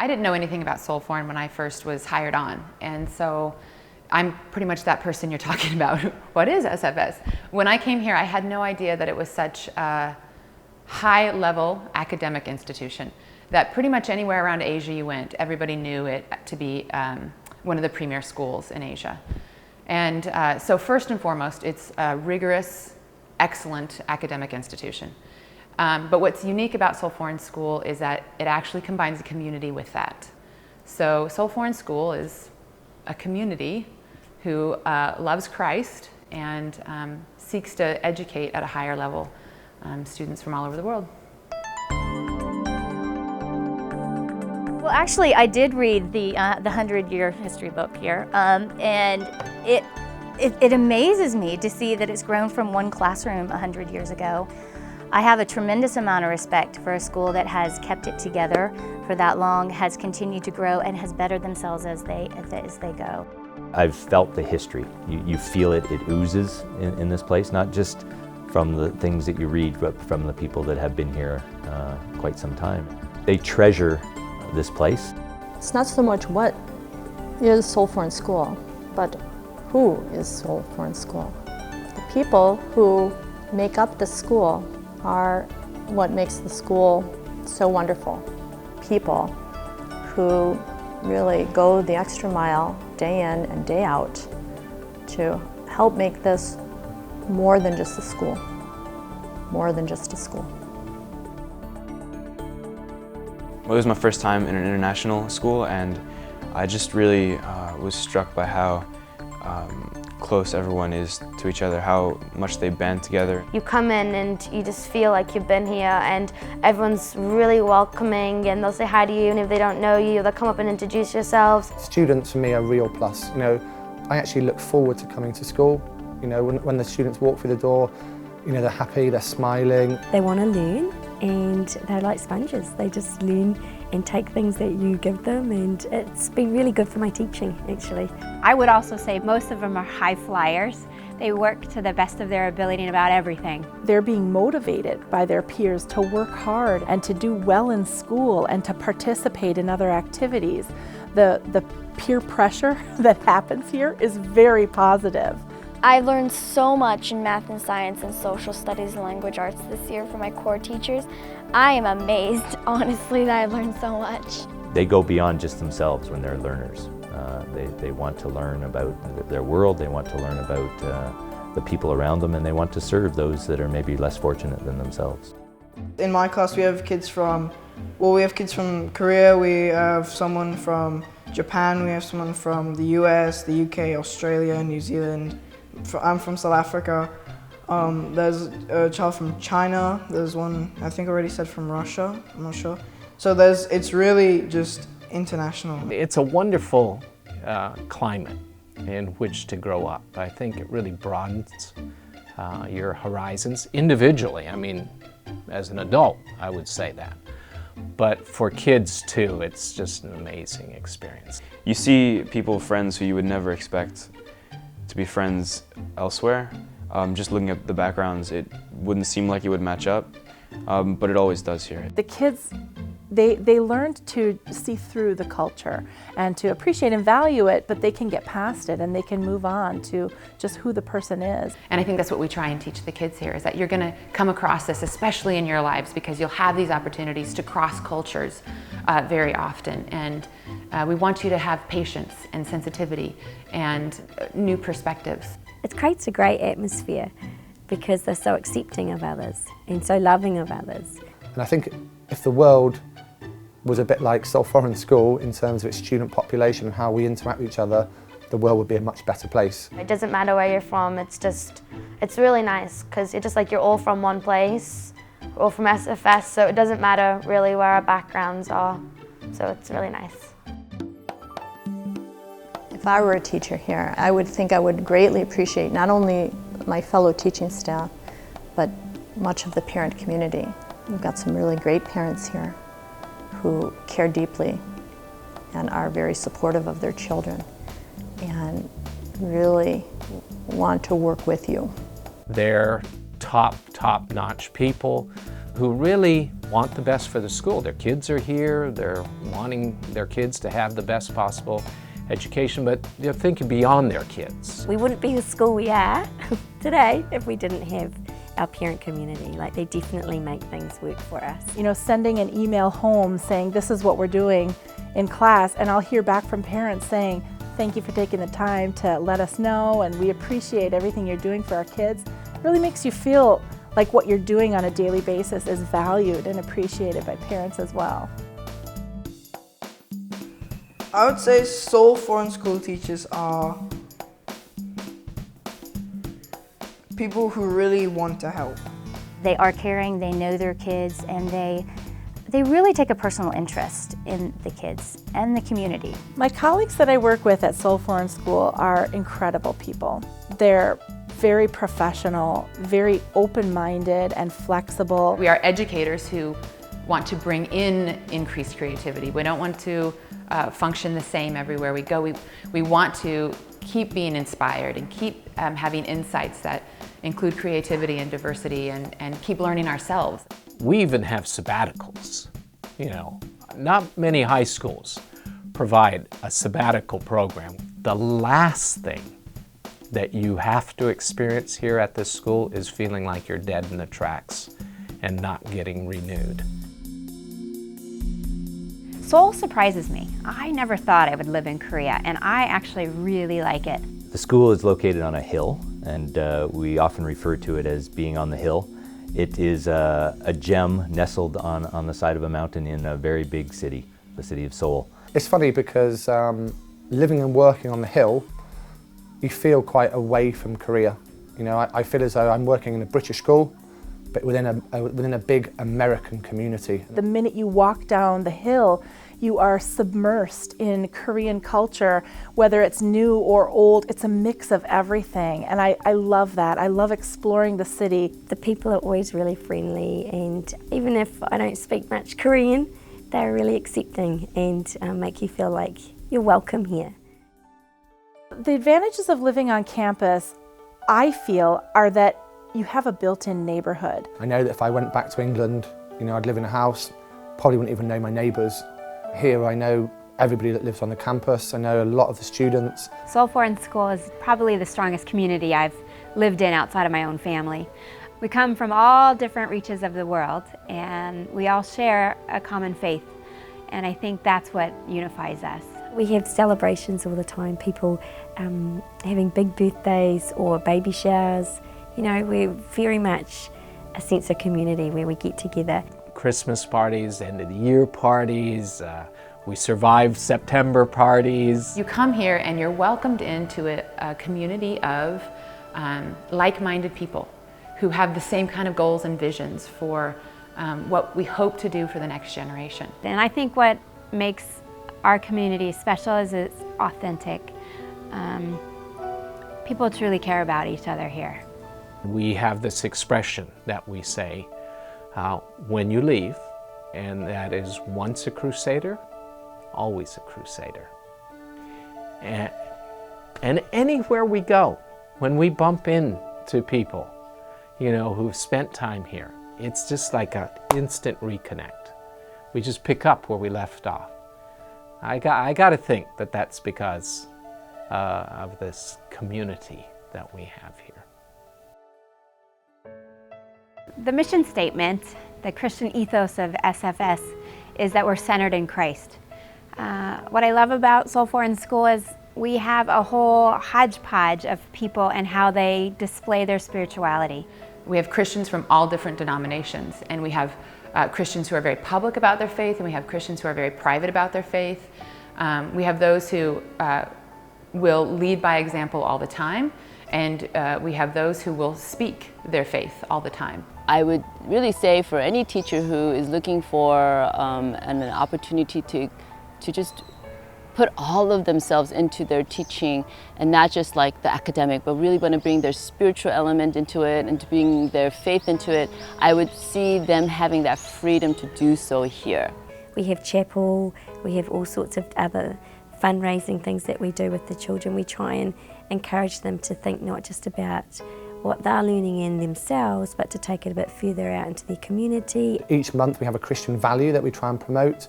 I didn't know anything about Seoul Foreign when I first was hired on, and so I'm pretty much that person you're talking about. What is SFS? When I came here, I had no idea that it was such a high-level academic institution, that pretty much anywhere around Asia you went, everybody knew it to be one of the premier schools in Asia. And so first and foremost, it's a rigorous, excellent academic institution. But what's unique about Seoul Foreign School is that it actually combines a community with that. So Seoul Foreign School is a community who loves Christ and seeks to educate at a higher level students from all over the world. Well, actually, I did read the 100-year history book here, and it amazes me to see that it's grown from one classroom 100 years ago. I have a tremendous amount of respect for a school that has kept it together for that long, has continued to grow, and has bettered themselves as they go. I've felt the history. You feel it, it oozes in this place, not just from the things that you read, but from the people that have been here quite some time. They treasure this place. It's not so much what is Seoul Foreign School, but who is Seoul Foreign School. The people who make up the school are what makes the school so wonderful. People who really go the extra mile day in and day out to help make this more than just a school, more than just a school. Well, it was my first time in an international school, and I just really was struck by how close everyone is to each other, how much they band together. You come in and you just feel like you've been here, and everyone's really welcoming, and they'll say hi to you, and if they don't know you, they'll come up and introduce yourselves. Students for me are real plus. You know, I actually look forward to coming to school. You know, when the students walk through the door, you know, they're happy, they're smiling. They want to learn, and they're like sponges. They just learn and take things that you give them, and it's been really good for my teaching, actually. I would also say most of them are high flyers. They work to the best of their ability in about everything. They're being motivated by their peers to work hard and to do well in school and to participate in other activities. The peer pressure that happens here is very positive. I learned so much in math and science and social studies and language arts this year from my core teachers. I am amazed, honestly, that I learned so much. They go beyond just themselves when they're learners. They want to learn about their world, they want to learn about the people around them, and they want to serve those that are maybe less fortunate than themselves. In my class we have kids from Korea, we have someone from Japan, we have someone from the US, the UK, Australia, New Zealand. I'm from South Africa. There's a child from China. There's one, I think I already said, from Russia. I'm not sure. So it's really just international. It's a wonderful climate in which to grow up. I think it really broadens your horizons individually. I mean, as an adult, I would say that. But for kids too, it's just an amazing experience. You see people, friends who you would never expect to be friends elsewhere. Just looking at the backgrounds, it wouldn't seem like it would match up, but it always does here. The kids, they learned to see through the culture and to appreciate and value it, but they can get past it and they can move on to just who the person is. And I think that's what we try and teach the kids here, is that you're going to come across this, especially in your lives, because you'll have these opportunities to cross cultures very often. And we want you to have patience and sensitivity and new perspectives. It creates a great atmosphere because they're so accepting of others and so loving of others. And I think if the world was a bit like Seoul Foreign School in terms of its student population and how we interact with each other, the world would be a much better place. It doesn't matter where you're from, it's really nice, because it's just like you're all from one place, we're all from SFS, so it doesn't matter really where our backgrounds are, so it's really nice. If I were a teacher here, I would think I would greatly appreciate not only my fellow teaching staff, but much of the parent community. We've got some really great parents here who care deeply and are very supportive of their children and really want to work with you. They're top-notch people who really want the best for the school. Their kids are here, they're wanting their kids to have the best possible education, but they're thinking beyond their kids. We wouldn't be the school we are today if we didn't have our parent community. Like, they definitely make things work for us. You know, sending an email home saying this is what we're doing in class, and I'll hear back from parents saying, thank you for taking the time to let us know, and we appreciate everything you're doing for our kids. It really makes you feel like what you're doing on a daily basis is valued and appreciated by parents as well. I would say Seoul Foreign School teachers are people who really want to help. They are caring, they know their kids, and they really take a personal interest in the kids and the community. My colleagues that I work with at Seoul Foreign School are incredible people. They're very professional, very open-minded and flexible. We are educators who want to bring in increased creativity. We don't want to function the same everywhere we go. We want to keep being inspired and keep having insights that include creativity and diversity, and keep learning ourselves. We even have sabbaticals. You know, not many high schools provide a sabbatical program. The last thing that you have to experience here at this school is feeling like you're dead in the tracks and not getting renewed. Seoul surprises me. I never thought I would live in Korea, and I actually really like it. The school is located on a hill, and we often refer to it as being on the hill. It is a gem nestled on the side of a mountain in a very big city, the city of Seoul. It's funny because living and working on the hill, you feel quite away from Korea. You know, I feel as though I'm working in a British school, but within a big American community. The minute you walk down the hill, you are submersed in Korean culture, whether it's new or old. It's a mix of everything, and I love that. I love exploring the city. The people are always really friendly, and even if I don't speak much Korean, they're really accepting and make you feel like you're welcome here. The advantages of living on campus, I feel, are that you have a built-in neighborhood. I know that if I went back to England, you know, I'd live in a house, probably wouldn't even know my neighbours. Here I know everybody that lives on the campus. I know a lot of the students. Seoul Foreign School is probably the strongest community I've lived in outside of my own family. We come from all different reaches of the world, and we all share a common faith, and I think that's what unifies us. We have celebrations all the time, people having big birthdays or baby showers. You know, we're very much a sense of community where we get together. Christmas parties, end of the year parties, we survived September parties. You come here and you're welcomed into a community of like-minded people who have the same kind of goals and visions for what we hope to do for the next generation. And I think what makes our community special is it's authentic. People truly care about each other here. We have this expression that we say when you leave, and that is once a crusader, always a crusader. And anywhere we go, when we bump into people, you know, who've spent time here, it's just like an instant reconnect. We just pick up where we left off. I got to think that that's because of this community that we have here. The mission statement, the Christian ethos of SFS, is that we're centered in Christ. What I love about Seoul Foreign School is we have a whole hodgepodge of people and how they display their spirituality. We have Christians from all different denominations, and we have Christians who are very public about their faith, and we have Christians who are very private about their faith. We have those who will lead by example all the time, and we have those who will speak their faith all the time. I would really say for any teacher who is looking for an opportunity to just put all of themselves into their teaching, and not just like the academic, but really want to bring their spiritual element into it and to bring their faith into it, I would see them having that freedom to do so here. We have chapel, we have all sorts of other fundraising things that we do with the children. We try and encourage them to think not just about what they're learning in themselves, but to take it a bit further out into the community. Each month we have a Christian value that we try and promote.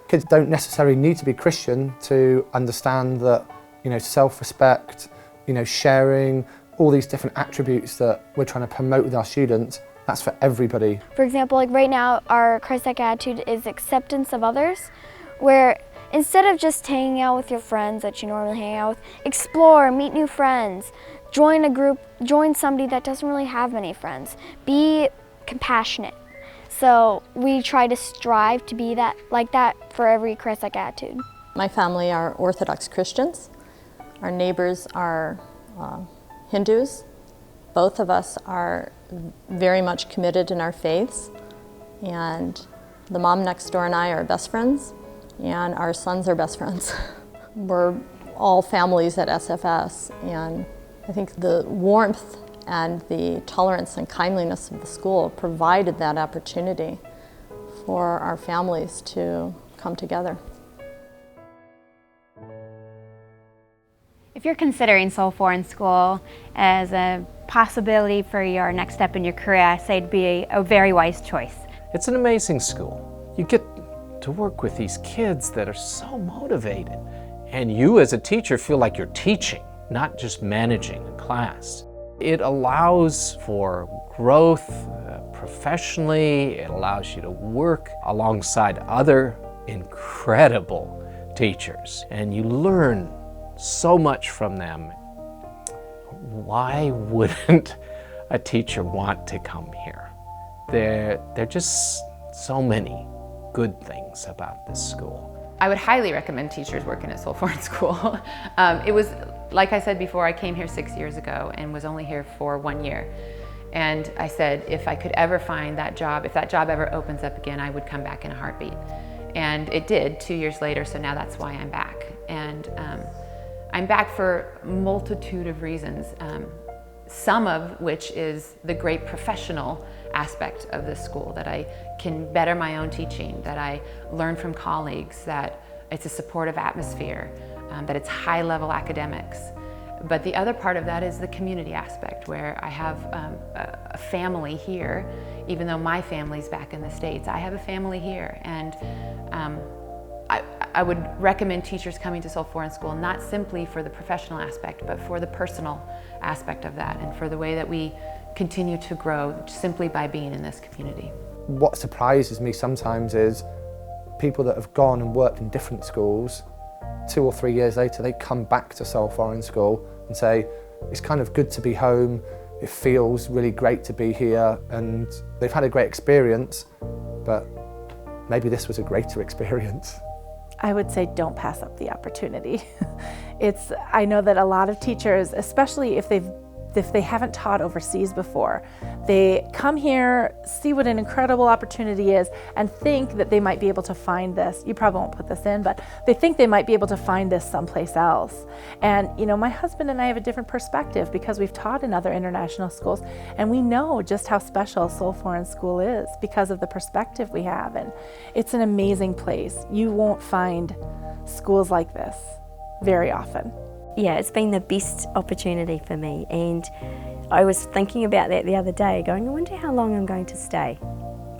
Kids don't necessarily need to be Christian to understand that, self-respect, sharing, all these different attributes that we're trying to promote with our students, that's for everybody. For example, like right now, our Christ-like attitude is acceptance of others, where instead of just hanging out with your friends that you normally hang out with, explore, meet new friends, join a group, join somebody that doesn't really have many friends. Be compassionate. So we try to strive to be like that for every Christ-like attitude. My family are Orthodox Christians. Our neighbors are Hindus. Both of us are very much committed in our faiths, and the mom next door and I are best friends, and our sons are best friends. We're all families at SFS, and I think the warmth and the tolerance and kindliness of the school provided that opportunity for our families to come together. If you're considering Seoul Foreign School as a possibility for your next step in your career, I say it'd be a very wise choice. It's an amazing school. You get to work with these kids that are so motivated. And you as a teacher feel like you're teaching, not just managing a class. It allows for growth professionally. It allows you to work alongside other incredible teachers. And you learn so much from them. Why wouldn't a teacher want to come here? There are just so many good things about this school. I would highly recommend teachers working at Seoul Foreign School. It was, like I said before, I came here 6 years ago and was only here for 1 year. And I said, if I could ever find that job, if that job ever opens up again, I would come back in a heartbeat. And it did 2 years later, so now that's why I'm back. And I'm back for a multitude of reasons, some of which is the great professional aspect of this school, that I can better my own teaching, that I learn from colleagues, that it's a supportive atmosphere, that it's high-level academics. But the other part of that is the community aspect, where I have a family here. Even though my family's back in the States, I have a family here. And I would recommend teachers coming to Seoul Foreign School, not simply for the professional aspect, but for the personal aspect of that, and for the way that we continue to grow simply by being in this community. What surprises me sometimes is people that have gone and worked in different schools, 2 or 3 years later, they come back to Seoul Foreign School and say, it's kind of good to be home, it feels really great to be here, and they've had a great experience, but maybe this was a greater experience. I would say don't pass up the opportunity. I know that a lot of teachers, especially if they haven't taught overseas before, they come here, see what an incredible opportunity is, and think that they might be able to find this. You probably won't put this in, but they think they might be able to find this someplace else. And my husband and I have a different perspective because we've taught in other international schools, and we know just how special Seoul Foreign School is because of the perspective we have. And it's an amazing place. You won't find schools like this very often. Yeah, it's been the best opportunity for me, and I was thinking about that the other day, going, I wonder how long I'm going to stay,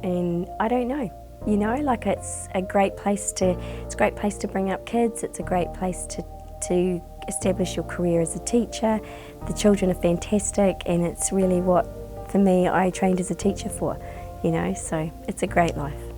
and I don't know. It's a great place to bring up kids. It's a great place to establish your career as a teacher. The children are fantastic, and it's really what, for me, I trained as a teacher for, so it's a great life.